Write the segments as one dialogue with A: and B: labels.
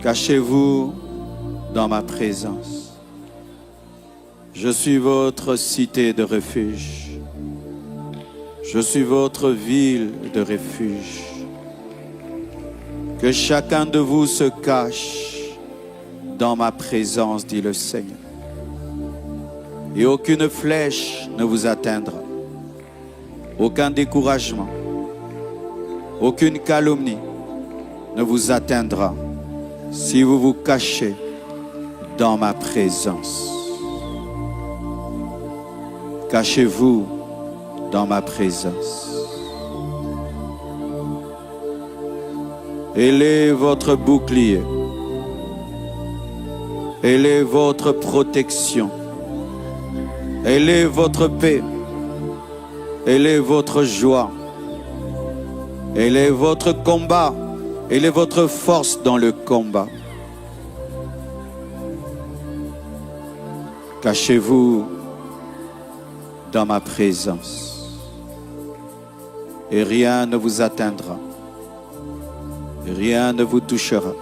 A: Cachez-vous dans ma présence. Je suis votre cité de refuge. Je suis votre ville de refuge. Que chacun de vous se cache dans ma présence, dit le Seigneur. Et aucune flèche ne vous atteindra. Aucun découragement, aucune calomnie ne vous atteindra si vous vous cachez dans ma présence. Cachez-vous dans ma présence. Elle est votre bouclier. Elle est votre protection. Elle est votre paix. Elle est votre joie. Elle est votre combat. Elle est votre force dans le combat. Cachez-vous dans ma présence. Et rien ne vous atteindra. Rien ne vous touchera.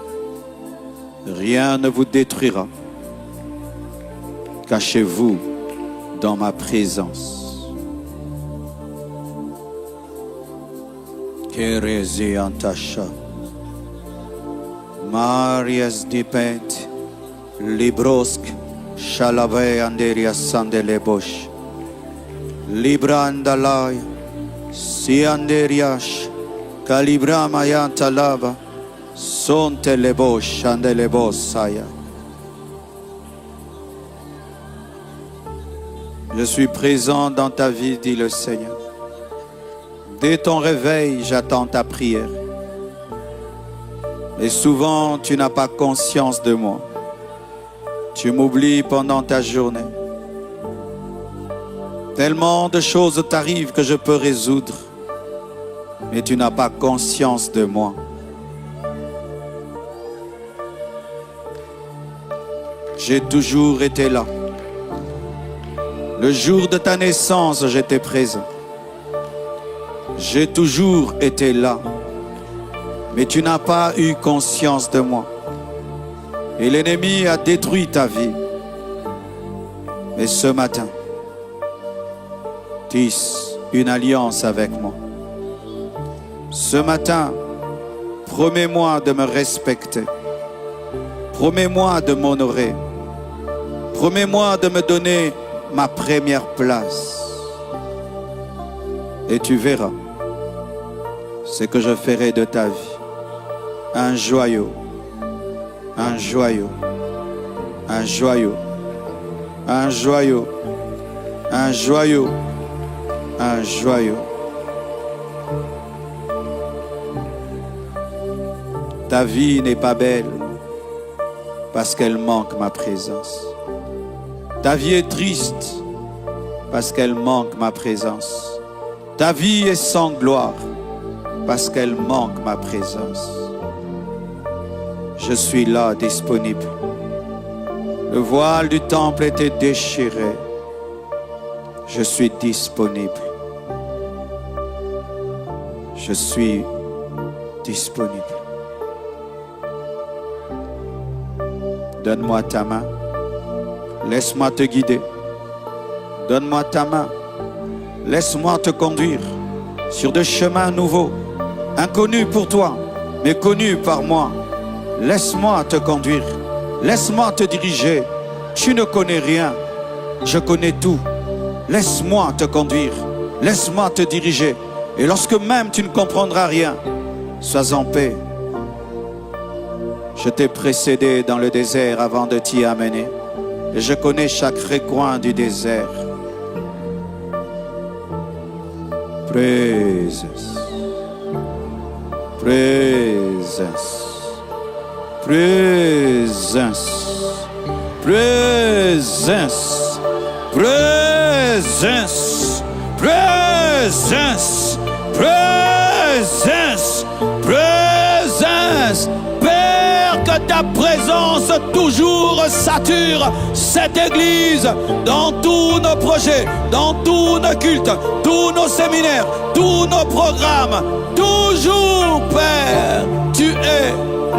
A: Rien ne vous détruira. Cachez-vous dans ma présence. Kerezi antasha. Marias dipet. Librosk. Shalave anderia sandelebosh. Libra andalai. Sianderiash. Calibra mayanta lava. Sonte lebosh andelebosaya. Je suis présent dans ta vie, dit le Seigneur. Dès ton réveil, j'attends ta prière. Et souvent, tu n'as pas conscience de moi. Tu m'oublies pendant ta journée. Tellement de choses t'arrivent que je peux résoudre. Mais tu n'as pas conscience de moi. J'ai toujours été là. Le jour de ta naissance, j'étais présent. J'ai toujours été là. Mais tu n'as pas eu conscience de moi. Et l'ennemi a détruit ta vie. Mais ce matin, tisse une alliance avec moi. Ce matin, promets-moi de me respecter. Promets-moi de m'honorer. Promets-moi de me donner ma première place. Et tu verras ce que je ferai de ta vie. Un joyau, un joyau, un joyau, un joyau, un joyau, un joyau. Ta vie n'est pas belle parce qu'elle manque ma présence. Ta vie est triste parce qu'elle manque ma présence. Ta vie est sans gloire parce qu'elle manque ma présence. Je suis là, disponible. Le voile du temple était déchiré. Je suis disponible. Je suis disponible. Donne-moi ta main. Laisse-moi te guider. Donne-moi ta main. Laisse-moi te conduire sur des chemins nouveaux, inconnus pour toi, mais connus par moi. Laisse-moi te conduire. Laisse-moi te diriger. Tu ne connais rien. Je connais tout. Laisse-moi te conduire. Laisse-moi te diriger. Et lorsque même tu ne comprendras rien, sois en paix. Je t'ai précédé dans le désert avant de t'y amener. Et je connais chaque recoin du désert. Présence. Présence. Présence. Présence. Présence. Présence. Présence. Présence. Père, que ta présence toujours sature cette église dans tous nos projets, dans tous nos cultes, tous nos séminaires, tous nos programmes. Toujours, Père, tu es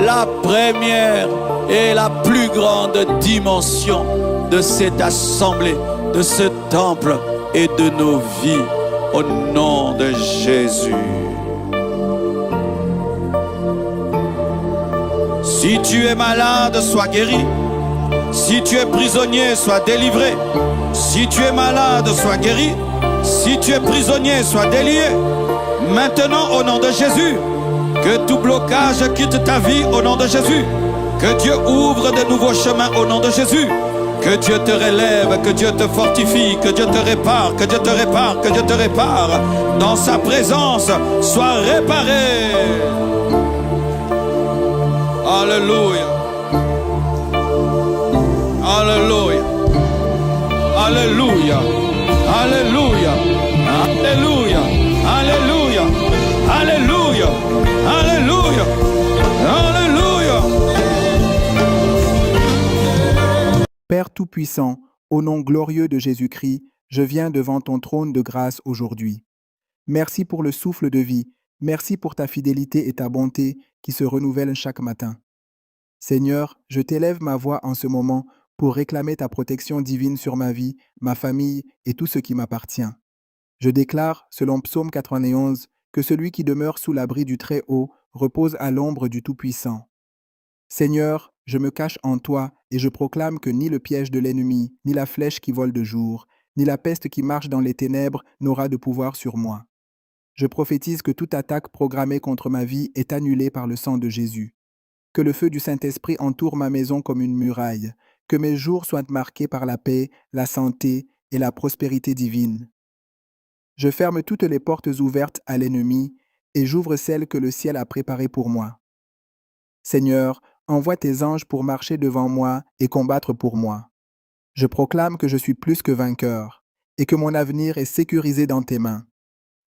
A: la première et la plus grande dimension de cette assemblée, de ce temple et de nos vies. Au nom de Jésus. Si tu es malade, sois guéri. Si tu es prisonnier, sois délivré. Si tu es malade, sois guéri. Si tu es prisonnier, sois délié. Maintenant, au nom de Jésus, que tout blocage quitte ta vie au nom de Jésus. Que Dieu ouvre de nouveaux chemins au nom de Jésus. Que Dieu te relève, que Dieu te fortifie, que Dieu te répare, que Dieu te répare, que Dieu te répare. Dans sa présence, sois réparé. Alléluia. Alléluia. Alléluia. Alléluia. Alléluia. Alléluia. Alléluia. Alléluia. Alléluia.
B: Père Tout-Puissant, au nom glorieux de Jésus-Christ, je viens devant ton trône de grâce aujourd'hui. Merci pour le souffle de vie, merci pour ta fidélité et ta bonté qui se renouvellent chaque matin. Seigneur, je t'élève ma voix en ce moment pour réclamer ta protection divine sur ma vie, ma famille et tout ce qui m'appartient. Je déclare, selon Psaume 91, que celui qui demeure sous l'abri du Très-Haut repose à l'ombre du Tout-Puissant. Seigneur, je me cache en toi et je proclame que ni le piège de l'ennemi, ni la flèche qui vole de jour, ni la peste qui marche dans les ténèbres n'aura de pouvoir sur moi. Je prophétise que toute attaque programmée contre ma vie est annulée par le sang de Jésus. Que le feu du Saint-Esprit entoure ma maison comme une muraille, que mes jours soient marqués par la paix, la santé et la prospérité divine. Je ferme toutes les portes ouvertes à l'ennemi et j'ouvre celles que le ciel a préparées pour moi. Seigneur, envoie tes anges pour marcher devant moi et combattre pour moi. Je proclame que je suis plus que vainqueur et que mon avenir est sécurisé dans tes mains.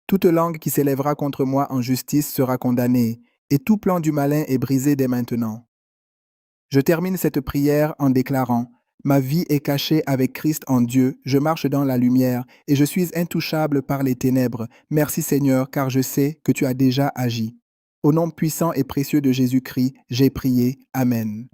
B: Toute langue qui s'élèvera contre moi en justice sera condamnée et tout plan du malin est brisé dès maintenant. Je termine cette prière en déclarant: ma vie est cachée avec Christ en Dieu, je marche dans la lumière et je suis intouchable par les ténèbres. Merci Seigneur, car je sais que tu as déjà agi. Au nom puissant et précieux de Jésus-Christ, j'ai prié. Amen.